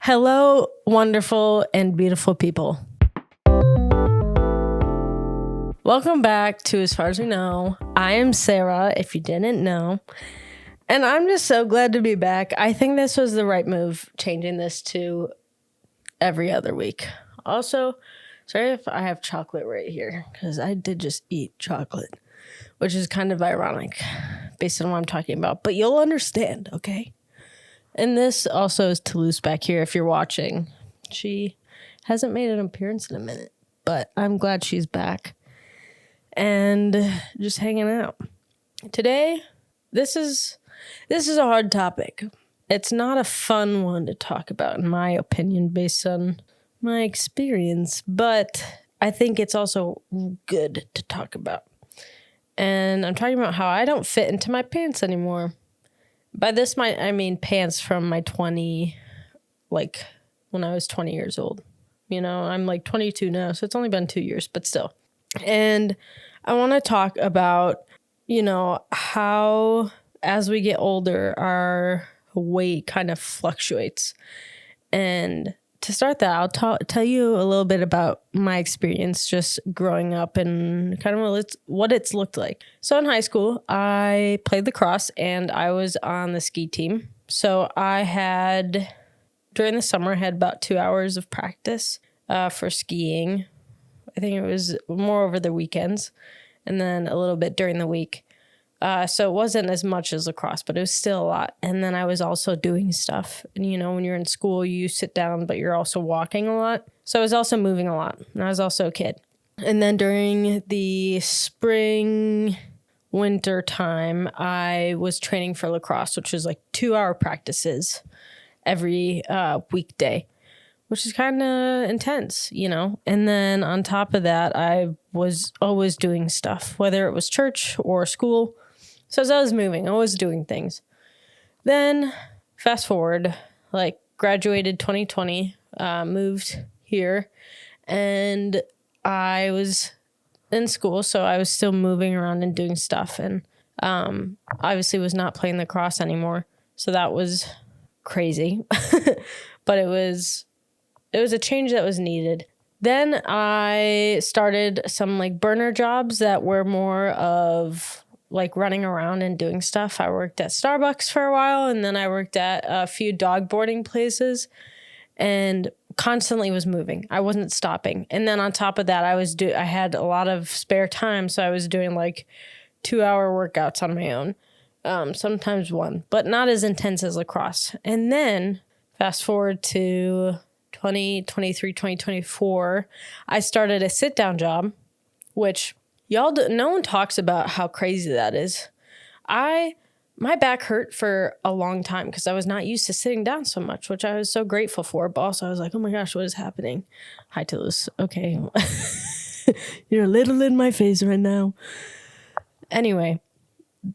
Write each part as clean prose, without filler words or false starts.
Hello, wonderful and beautiful people. Welcome back to As Far As We Know. I am Sarah, if you didn't know. And I'm just so glad to be back. I think this was the right move, changing this to every other week. Also, sorry if I have chocolate right here, because I did just eat chocolate, which is kind of ironic based on what I'm talking about. But you'll understand, okay? And this also is Toulouse back here if you're watching. She hasn't made an appearance in a minute, but I'm glad she's back and just hanging out. Today, this is a hard topic. It's not a fun one to talk about, in my opinion, based on my experience, but I think it's also good to talk about. And I'm talking about how I don't fit into my pants anymore. By this, I mean pants from my when I was 20 years old. You know, I'm like 22 now, so it's only been 2 years, but still. And I want to talk about, how as we get older, our weight kind of fluctuates. And to start that, I'll tell you a little bit about my experience just growing up and kind of what it's looked like. So in high school, I played lacrosse and I was on the ski team. So during the summer, I had about 2 hours of practice for skiing. I think it was more over the weekends and then a little bit during the week. So it wasn't as much as lacrosse, but it was still a lot. And then I was also doing stuff. And, when you're in school, you sit down, but you're also walking a lot. So I was also moving a lot. And I was also a kid. And then during the spring, winter time, I was training for lacrosse, which was like 2-hour practices every weekday, which is kind of intense, And then on top of that, I was always doing stuff, whether it was church or school. So as I was moving, I was doing things. Then fast forward, graduated 2020, moved here, and I was in school, so I was still moving around and doing stuff, and obviously was not playing lacrosse anymore. So that was crazy, but it was a change that was needed. Then I started some burner jobs that were more of running around and doing stuff. I worked at Starbucks for a while, and then I worked at a few dog boarding places and constantly was moving. I wasn't stopping. And then on top of that, I had a lot of spare time, so I was doing 2-hour workouts on my own. Sometimes one, but not as intense as lacrosse. And then fast forward to 2023, 2024, I started a sit-down job, which no one talks about how crazy that is. My back hurt for a long time because I was not used to sitting down so much, which I was so grateful for. But also I was like, oh my gosh, what is happening? Hi, Toulouse. Okay. You're a little in my face right now. Anyway,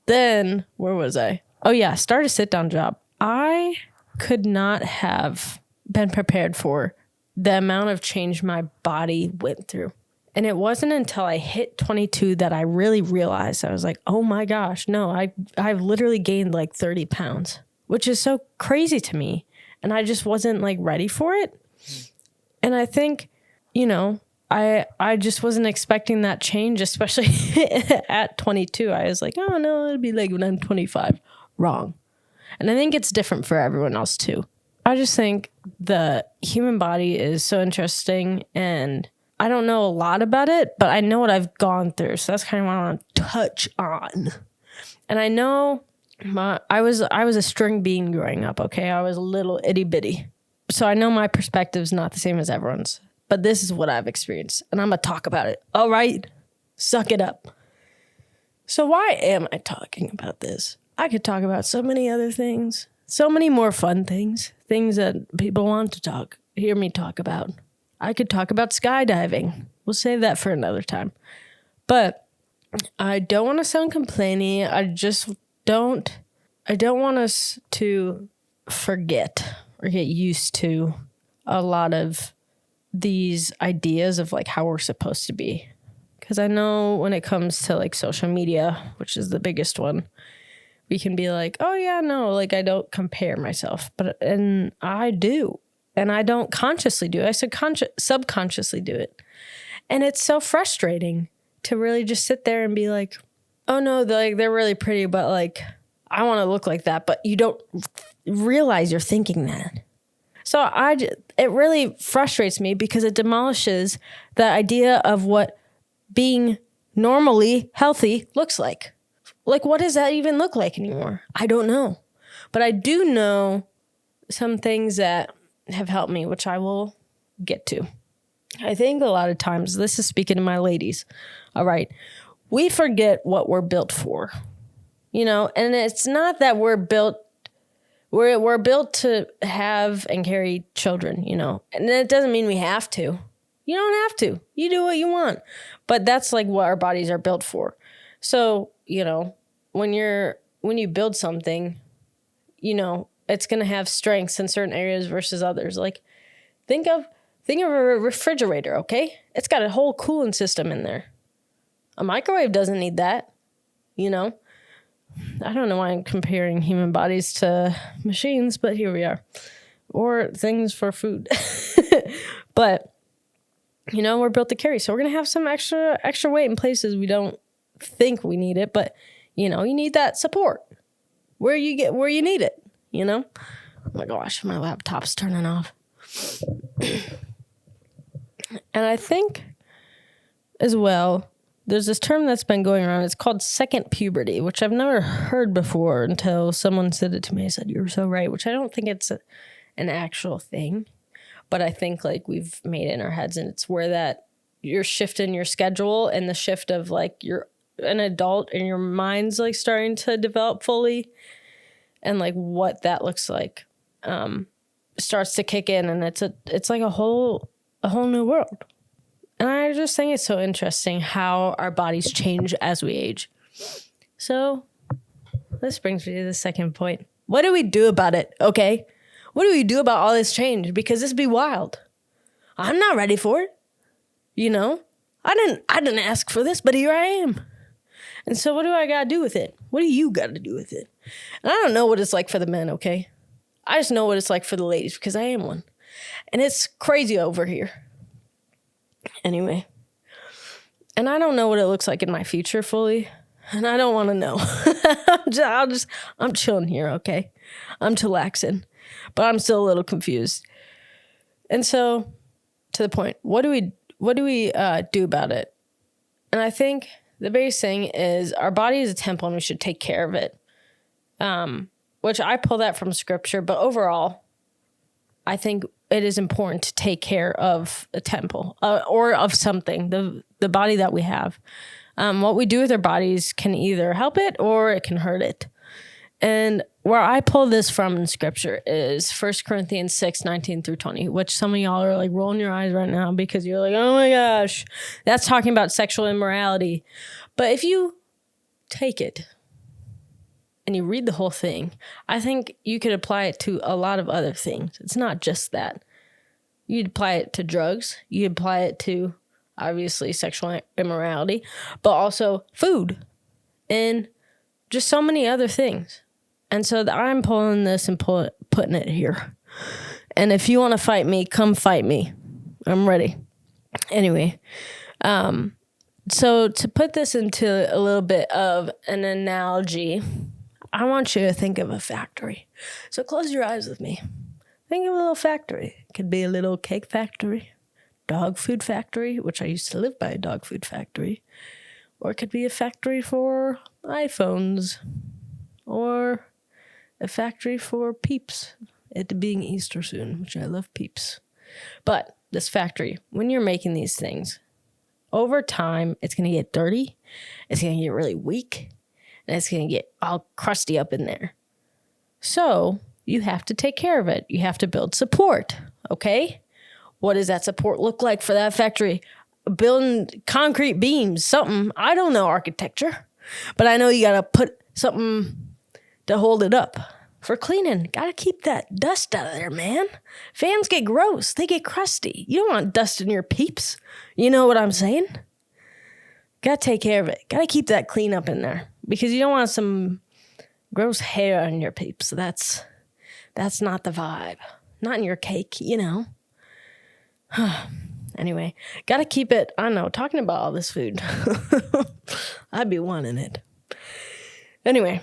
then where was I? Oh yeah, start a sit-down job. I could not have been prepared for the amount of change my body went through. And it wasn't until I hit 22 that I really realized. I was like, oh my gosh, no, I've literally gained 30 pounds, which is so crazy to me. And I just wasn't ready for it. And I think, I just wasn't expecting that change, especially at 22. I was like, oh no, it'll be when I'm 25. Wrong. And I think it's different for everyone else too. I just think the human body is so interesting, and I don't know a lot about it, but I know what I've gone through. So that's kind of what I want to touch on. And I know I was a string bean growing up, okay? I was a little itty bitty. So I know my perspective's not the same as everyone's, but this is what I've experienced, and I'm going to talk about it. All right? Suck it up. So why am I talking about this? I could talk about so many other things, so many more fun things that people want to hear me talk about. I could talk about skydiving. We'll save that for another time. But I don't want to sound complainy. I don't want us to forget or get used to a lot of these ideas of how we're supposed to be. Because I know when it comes to social media, which is the biggest one, we can be like, oh yeah, no, I don't compare myself. And I do. and I don't consciously do it. I subconsciously do it. And it's so frustrating to really just sit there and be like, oh no, they're really pretty, but like, I want to look like that. But you don't realize you're thinking that. So it really frustrates me because it demolishes the idea of what being normally healthy looks like. Like, what does that even look like anymore? I don't know. But I do know some things that have helped me, which I will get to. I think a lot of times, this is speaking to my ladies, all right, we forget what we're built for, and it's not that we're built to have and carry children, and it doesn't mean we have to. You don't have to. You do what you want. But that's like what our bodies are built for. So, when you build something, it's going to have strengths in certain areas versus others. Like, think of a refrigerator, okay? It's got a whole cooling system in there. A microwave doesn't need that, I don't know why I'm comparing human bodies to machines, but here we are. Or things for food. But, we're built to carry. So we're going to have some extra weight in places we don't think we need it. But, you need that support where you need it, Oh my gosh, my laptop's turning off. And I think as well, there's this term that's been going around. It's called second puberty, which I've never heard before until someone said it to me. I said, "You're so right," which I don't think it's an actual thing, but I think like we've made it in our heads, and it's where that you're shifting your schedule and the shift of like you're an adult and your mind's like starting to develop fully, and like what that looks like starts to kick in, and it's like a whole new world. And I just think it's so interesting how our bodies change as we age. So this brings me to the second point. What do we do about it? Okay. What do we do about all this change? Because this be wild. I'm not ready for it. I didn't ask for this, but here I am. And so what do I got to do with it? What do you got to do with it? And I don't know what it's like for the men. Okay. I just know what it's like for the ladies because I am one. And it's crazy over here. Anyway, and I don't know what it looks like in my future fully, and I don't want to know. I'm chilling here, okay? I'm chillaxing, but I'm still a little confused. And so, to the point, what do we do about it? And I think the biggest thing is our body is a temple, and we should take care of it. Which I pull that from scripture, but overall, I think it is important to take care of a temple or of something, the body that we have. What we do with our bodies can either help it or it can hurt it. And where I pull this from in scripture is 1 Corinthians 6:19-20, which some of y'all are like rolling your eyes right now because you're like, oh my gosh, that's talking about sexual immorality. But if you take it and you read the whole thing, I think you could apply it to a lot of other things. It's not just that. You'd apply it to drugs. You'd apply it to, obviously, sexual immorality, but also food and just so many other things. And so I'm pulling this and putting it here. And if you want to fight me, come fight me. I'm ready. Anyway, so to put this into a little bit of an analogy, I want you to think of a factory. So close your eyes with me. Think of a little factory. It could be a little cake factory, dog food factory, which I used to live by a dog food factory. Or it could be a factory for iPhones. Or a factory for Peeps. It being Easter soon, which I love Peeps. But this factory, when you're making these things, over time, it's going to get dirty. It's going to get really weak. And it's going to get all crusty up in there. So you have to take care of it. You have to build support, okay? What does that support look like for that factory? Building concrete beams, something. I don't know architecture, but I know you got to put something to hold it up. For cleaning, got to keep that dust out of there, man. Fans get gross. They get crusty. You don't want dust in your Peeps. You know what I'm saying? Got to take care of it. Got to keep that clean up in there. Because you don't want some gross hair on your Peeps. That's not the vibe. not in your cake, you know. Anyway, gotta keep it, I don't know, talking about all this food. I'd be wanting it. Anyway,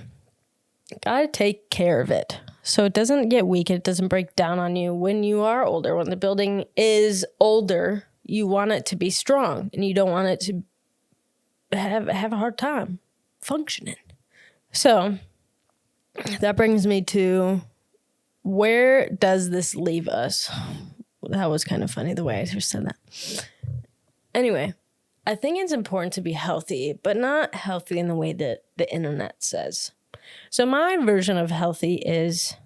gotta take care of it so it doesn't get weak, it doesn't break down on you when you are older. When the building is older, you want it to be strong and you don't want it to have a hard time functioning. So that brings me to, where does this leave us? That was kind of funny the way I just said that. Anyway, I think it's important to be healthy, but not healthy in the way that the internet says. So my version of healthy is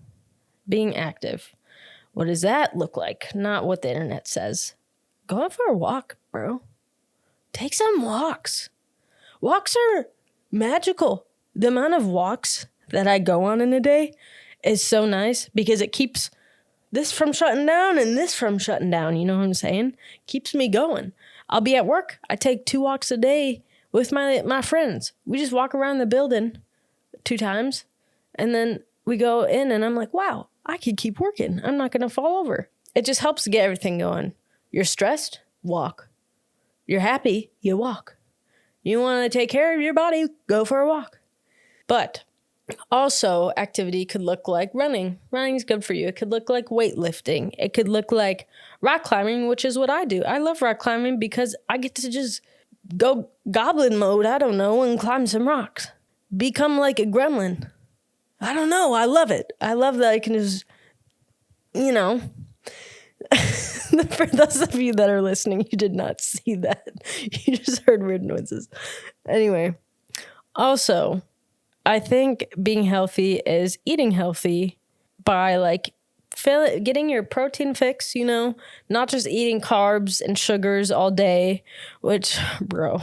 being active. What does that look like? Not what the internet says. Go out for a walk, bro. Take some walks. Walks are magical. The amount of walks that I go on in a day is so nice because it keeps this from shutting down and this from shutting down. You know what I'm saying? Keeps me going. I'll be at work. I take 2 walks a day with my friends. We just walk around the building 2 times and then we go in and I'm like, wow, I could keep working. I'm not going to fall over. It just helps to get everything going. You're stressed? Walk. You're happy? You walk. You want to take care of your body? Go for a walk. But also, activity could look like running. Running is good for you. It could look like weightlifting. It could look like rock climbing, which is what I do. I love rock climbing because I get to just go goblin mode, I don't know, and climb some rocks. Become like a gremlin. I don't know. I love it. I love that I can just, you know. For those of you that are listening, you did not see that. You just heard weird noises. Anyway, also, I think being healthy is eating healthy by like getting your protein fix, you know, not just eating carbs and sugars all day, which, bro,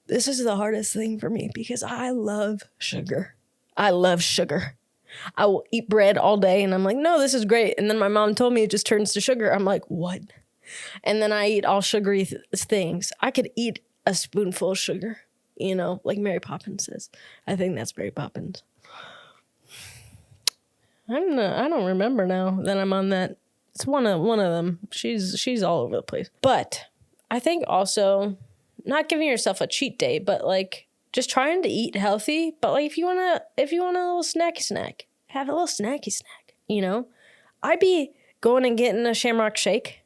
this is the hardest thing for me because I love sugar. I love sugar. I will eat bread all day and I'm like, no, this is great. And then my mom told me it just turns to sugar. I'm like, what? And then I eat all sugary things. I could eat a spoonful of sugar, you know, like Mary Poppins says. I think that's Mary Poppins. I don't remember now that I'm on that. It's one of them. She's all over the place. But I think also not giving yourself a cheat day, but like just trying to eat healthy. But like if you want a little snacky snack, have a little snacky snack, you know? I'd be going and getting a Shamrock Shake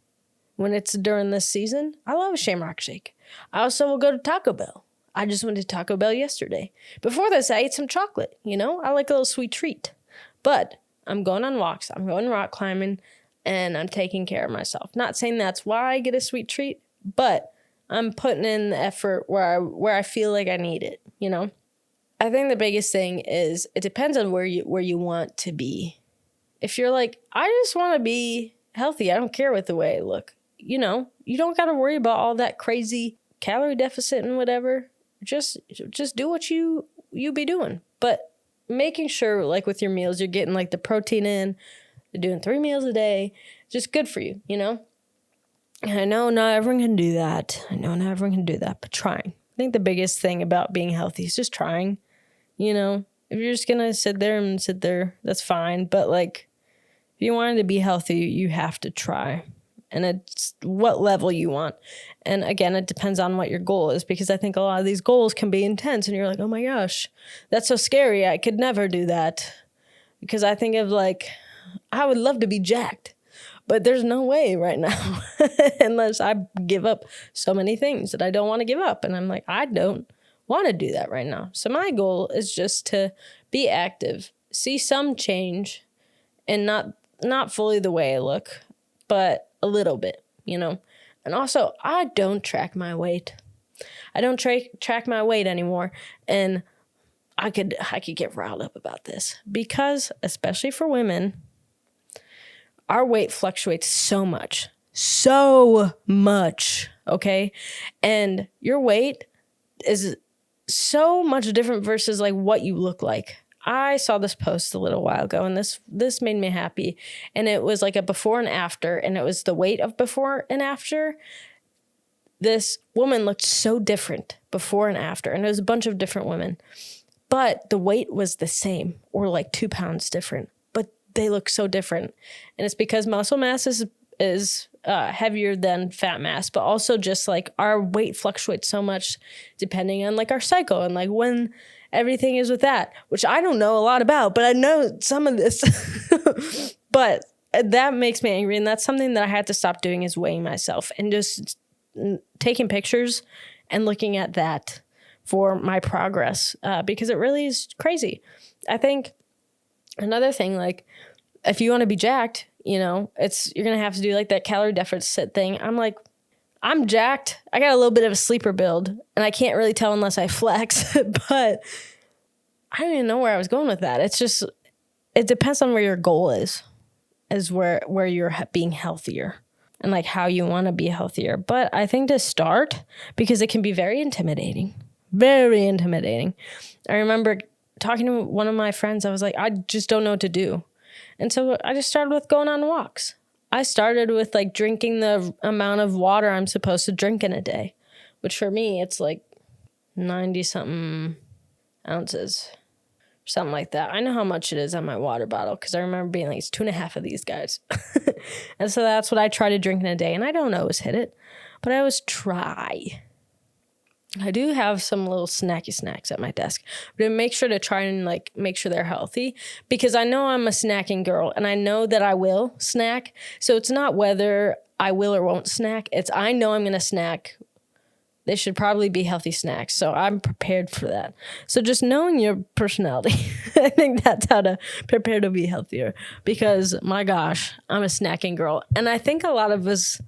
when it's during this season. I love a Shamrock Shake. I also will go to Taco Bell. I just went to Taco Bell yesterday. Before this, I ate some chocolate, you know? I like a little sweet treat. But I'm going on walks. I'm going rock climbing, and I'm taking care of myself. Not saying that's why I get a sweet treat, but I'm putting in the effort where I feel like I need it, you know? I think the biggest thing is it depends on where you want to be. If you're like, I just want to be healthy, I don't care what the way I look, you know? You don't got to worry about all that crazy calorie deficit and whatever. Just do what you be doing. But making sure, like with your meals, you're getting like the protein in, you're doing 3 meals a day, just good for you, you know? And I know not everyone can do that. But trying. I think the biggest thing about being healthy is just trying, you know? If you're just going to sit there, that's fine. But like, if you wanted to be healthy, you have to try. And it's what level you want. And again, it depends on what your goal is, because I think a lot of these goals can be intense and you're like, oh my gosh, that's so scary. I could never do that. Because I think of like, I would love to be jacked, but there's no way right now unless I give up so many things that I don't want to give up. And I'm like, I don't want to do that right now. So my goal is just to be active, see some change, and not fully the way I look, but a little bit, you know. And also, I don't track my weight. I don't track my weight anymore. And I could get riled up about this because, especially for women, our weight fluctuates so much, okay? And your weight is so much different versus like what you look like. I saw this post a little while ago, and this made me happy. And it was like a before and after, and it was the weight of before and after. This woman looked so different before and after, and it was a bunch of different women. But the weight was the same, or like 2 pounds different. But they look so different. And it's because muscle mass is heavier than fat mass, but also just like our weight fluctuates so much depending on like our cycle and like when everything is with that, which I don't know a lot about, but I know some of this. But that makes me angry. And that's something that I had to stop doing, is weighing myself and just taking pictures and looking at that for my progress, because it really is crazy. I think another thing, like if you want to be jacked, you know, you're going to have to do like that calorie deficit thing. I'm like, I'm jacked. I got a little bit of a sleeper build and I can't really tell unless I flex, but I don't even know where I was going with that. It's just, it depends on where your goal is where you're being healthier and like how you want to be healthier. But I think to start, because it can be very intimidating. I remember talking to one of my friends. I was like, I just don't know what to do. And so I just started with going on walks. I started with like drinking the amount of water I'm supposed to drink in a day, which for me, it's like 90 something ounces, something like that. I know how much it is on my water bottle because I remember being like, it's 2.5 of these guys. And so that's what I try to drink in a day. And I don't always hit it, but I always try. I do have some little snacky snacks at my desk, but I make sure to try and like make sure they're healthy, because I know I'm a snacking girl and I know that I will snack. So it's not whether I will or won't snack. It's I know I'm going to snack. They should probably be healthy snacks. So I'm prepared for that. So just knowing your personality, I think that's how to prepare to be healthier, because my gosh, I'm a snacking girl. And I think a lot of us,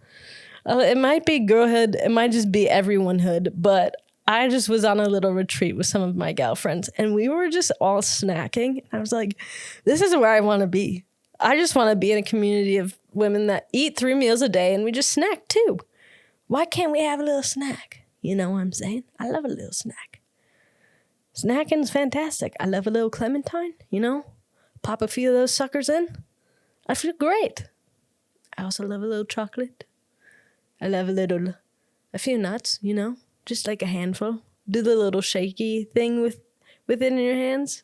it might be girlhood, it might just be everyonehood, but I just was on a little retreat with some of my gal friends and we were just all snacking. I was like, this is where I want to be. I just want to be in a community of women that eat 3 meals a day and we just snack too. Why can't we have a little snack? You know what I'm saying? I love a little snack. Snacking's fantastic. I love a little clementine, you know? Pop a few of those suckers in. I feel great. I also love a little chocolate. I love a few nuts, you know, just like a handful. Do the little shaky thing within your hands.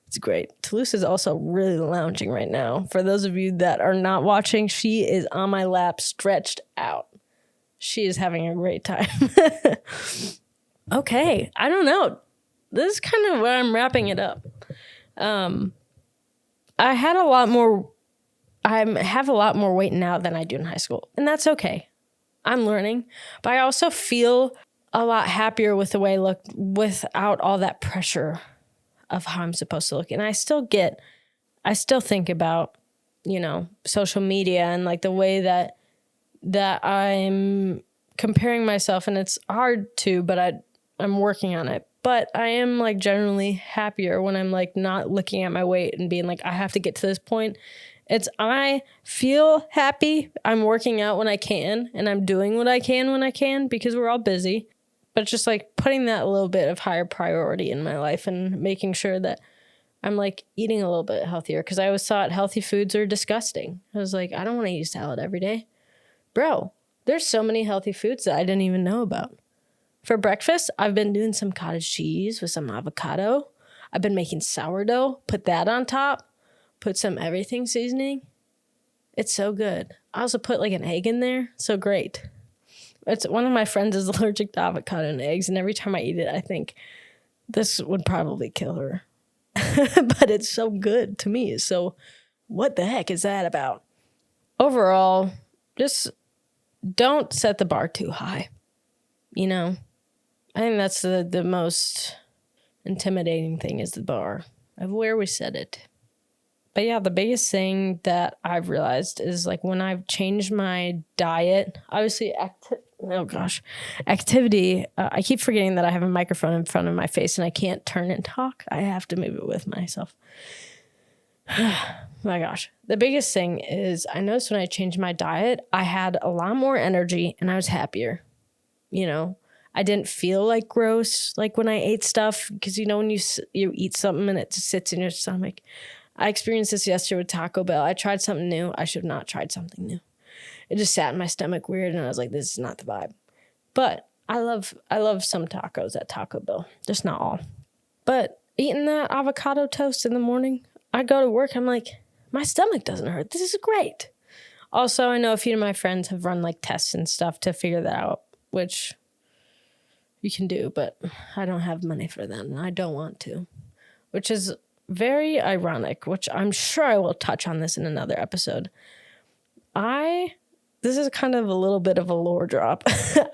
It's great. Toulouse is also really lounging right now. For those of you that are not watching, she is on my lap, stretched out. She is having a great time. Okay, I don't know. This is kind of where I'm wrapping it up. I have a lot more weight now than I do in high school, and that's okay. I'm learning, but I also feel a lot happier with the way I look without all that pressure of how I'm supposed to look. And I still think about, you know, social media and like the way that I'm comparing myself, and it's hard to, but I'm working on it. But I am like generally happier when I'm like not looking at my weight and being like, I have to get to this point. I feel happy. I'm working out when I can and I'm doing what I can when I can, because we're all busy, but just like putting that a little bit of higher priority in my life and making sure that I'm like eating a little bit healthier, because I always thought healthy foods are disgusting. I was like, I don't want to eat salad every day. Bro, there's so many healthy foods that I didn't even know about. For breakfast, I've been doing some cottage cheese with some avocado. I've been making sourdough, put that on top. Put some everything seasoning. It's so good. I also put like an egg in there. So great. It's one of my friends is allergic to avocado and eggs, and every time I eat it, I think this would probably kill her. But it's so good to me. So what the heck is that about? Overall, just don't set the bar too high. You know, I think that's the most intimidating thing, is the bar of where we set it. But yeah, the biggest thing that I've realized is like when I've changed my diet, obviously, activity. I keep forgetting that I have a microphone in front of my face and I can't turn and talk. I have to move it with myself. My gosh. The biggest thing is I noticed when I changed my diet, I had a lot more energy and I was happier. You know, I didn't feel like gross like when I ate stuff, because, you know, when you eat something and it just sits in your stomach. I experienced this yesterday with Taco Bell. I tried something new. I should have not tried something new. It just sat in my stomach weird, and I was like, this is not the vibe. But I love some tacos at Taco Bell, just not all. But eating that avocado toast in the morning, I go to work, I'm like, My stomach doesn't hurt. This is great. Also, I know a few of my friends have run like tests and stuff to figure that out, which you can do, but I don't have money for that and I don't want to, which is very ironic, which I'm sure I will touch on this in another episode. This is kind of a little bit of a lore drop.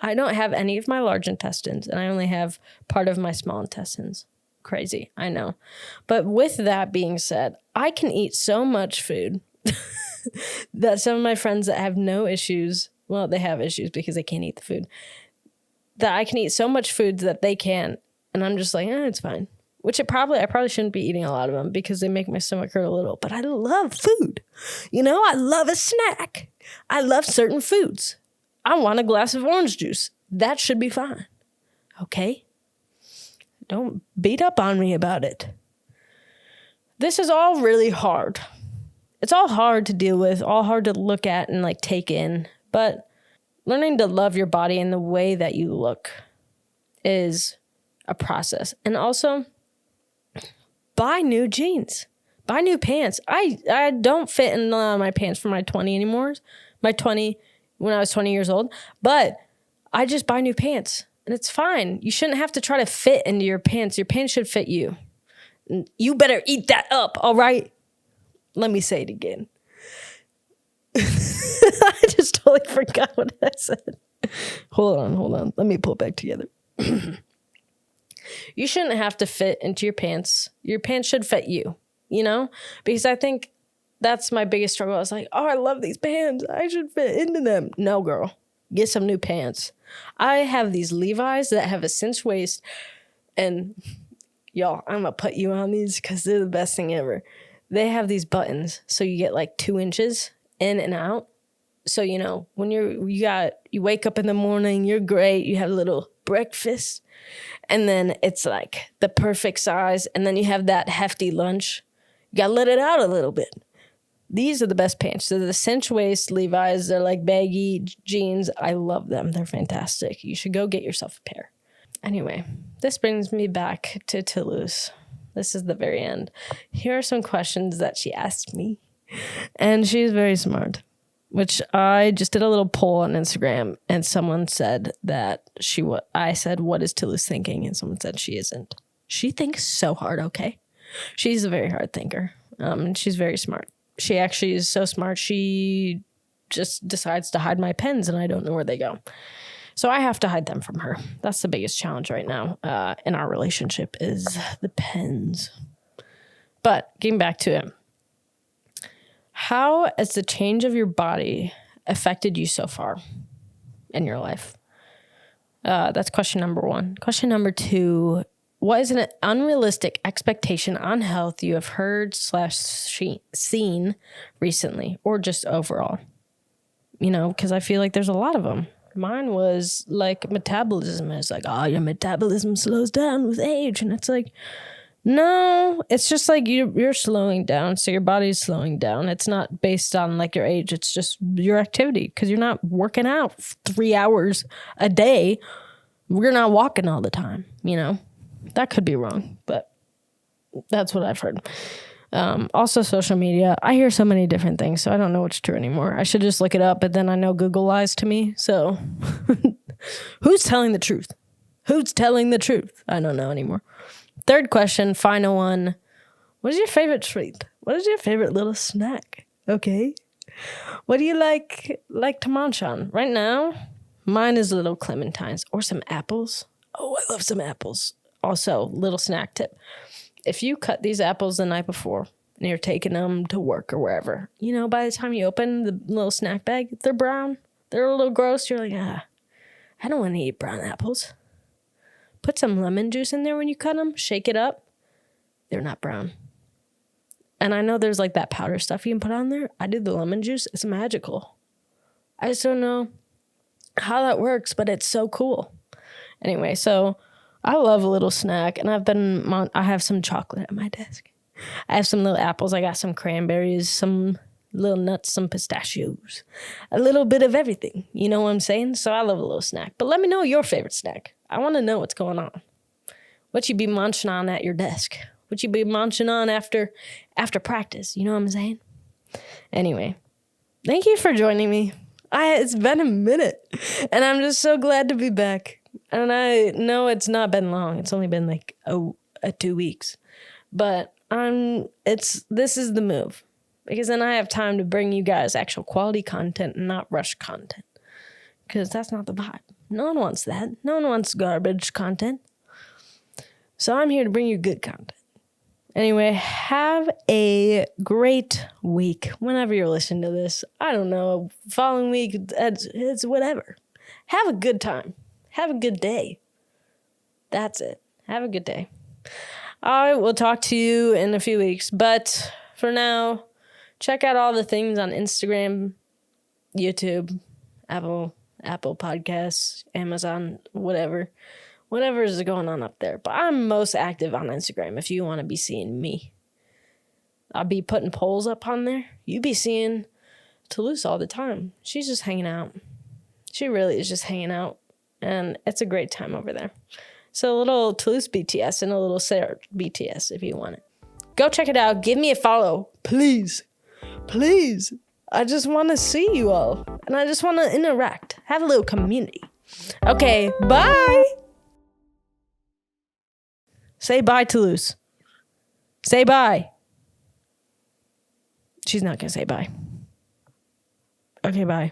I don't have any of my large intestines and I only have part of my small intestines. Crazy, I know. But with that being said, I can eat so much food that some of my friends that have no issues, well, they have issues because they can't eat the food, that I can eat so much food that they can't. And I'm just like, it's fine. Which I probably shouldn't be eating a lot of them because they make my stomach hurt a little. But I love food. I love a snack. I love certain foods. I want a glass of orange juice. That should be fine. Okay? Don't beat up on me about it. This is all really hard. It's all hard to deal with, all hard to look at and like take in. But learning to love your body and the way that you look is a process. And also, buy new jeans. Buy new pants. I don't fit in my pants for my 20 anymore. When I was 20 years old. But I just buy new pants. And it's fine. You shouldn't have to try to fit into your pants. Your pants should fit you. You better eat that up, all right? Let me say it again. I just totally forgot what I said. Hold on. Let me pull it back together. You shouldn't have to fit into your pants. Your pants should fit you, Because I think that's my biggest struggle. I was like, I love these pants. I should fit into them. No, girl. Get some new pants. I have these Levi's that have a cinch waist. And y'all, I'm going to put you on these because they're the best thing ever. They have these buttons. So you get like 2 inches in and out. So, when you wake up in the morning, you're great. You have a little breakfast. And then it's like the perfect size. And then you have that hefty lunch. You got to let it out a little bit. These are the best pants. They're the cinch waist Levi's. They're like baggy jeans. I love them. They're fantastic. You should go get yourself a pair. Anyway, this brings me back to Toulouse. This is the very end. Here are some questions that she asked me. And she's very smart, which I just did a little poll on Instagram. And someone said that I said, what is Toulouse thinking? And someone said she isn't. She thinks so hard, okay? She's a very hard thinker. And she's very smart. She actually is so smart, she just decides to hide my pens and I don't know where they go. So I have to hide them from her. That's the biggest challenge right now in our relationship is the pens. But getting back to it. How has the change of your body affected you so far in your life? That's question number 1. Question number 2. What is an unrealistic expectation on health you have heard / seen recently or just overall? Because I feel like there's a lot of them. Mine was like metabolism. It's like, your metabolism slows down with age. And it's like, no, it's just like you're slowing down. So your body's slowing down. It's not based on like your age. It's just your activity because you're not working out 3 hours a day. We're not walking all the time, That could be wrong, but that's what I've heard. Also, social media. I hear so many different things, so I don't know what's true anymore. I should just look it up, but then I know Google lies to me. So who's telling the truth? Who's telling the truth? I don't know anymore. Third question, final one. What is your favorite treat? What is your favorite little snack? Okay. What do you like to munch on? Right now, mine is little clementines or some apples. Oh, I love some apples. Also, little snack tip. If you cut these apples the night before and you're taking them to work or wherever, by the time you open the little snack bag, they're brown. They're a little gross. You're like, I don't want to eat brown apples. Put some lemon juice in there when you cut them. Shake it up. They're not brown. And I know there's like that powder stuff you can put on there. I do the lemon juice. It's magical. I just don't know how that works, but it's so cool. Anyway, so I love a little snack, and I have some chocolate at my desk. I have some little apples. I got some cranberries, some little nuts, some pistachios, a little bit of everything. You know what I'm saying? So I love a little snack. But let me know your favorite snack. I want to know what's going on. What you be munching on at your desk? What you be munching on after practice? You know what I'm saying? Anyway, thank you for joining me. It's been a minute, and I'm just so glad to be back. And I know it's not been long. It's only been like 2 weeks, but this is the move, because then I have time to bring you guys actual quality content and not rush content, because that's not the vibe. No one wants that. No one wants garbage content. So I'm here to bring you good content. Anyway, have a great week whenever you're listening to this. I don't know. Following week, it's whatever. Have a good time. Have a good day. That's it. Have a good day. I will talk to you in a few weeks. But for now, check out all the things on Instagram, YouTube, Apple Podcasts, Amazon, whatever. Whatever is going on up there. But I'm most active on Instagram if you want to be seeing me. I'll be putting polls up on there. You be seeing Toulouse all the time. She's just hanging out. She really is just hanging out. And it's a great time over there. So a little Toulouse BTS and a little Sarah BTS if you want it. Go check it out. Give me a follow. Please. Please. I just want to see you all. And I just want to interact. Have a little community. Okay, bye. Say bye, Toulouse. Say bye. She's not going to say bye. Okay, bye.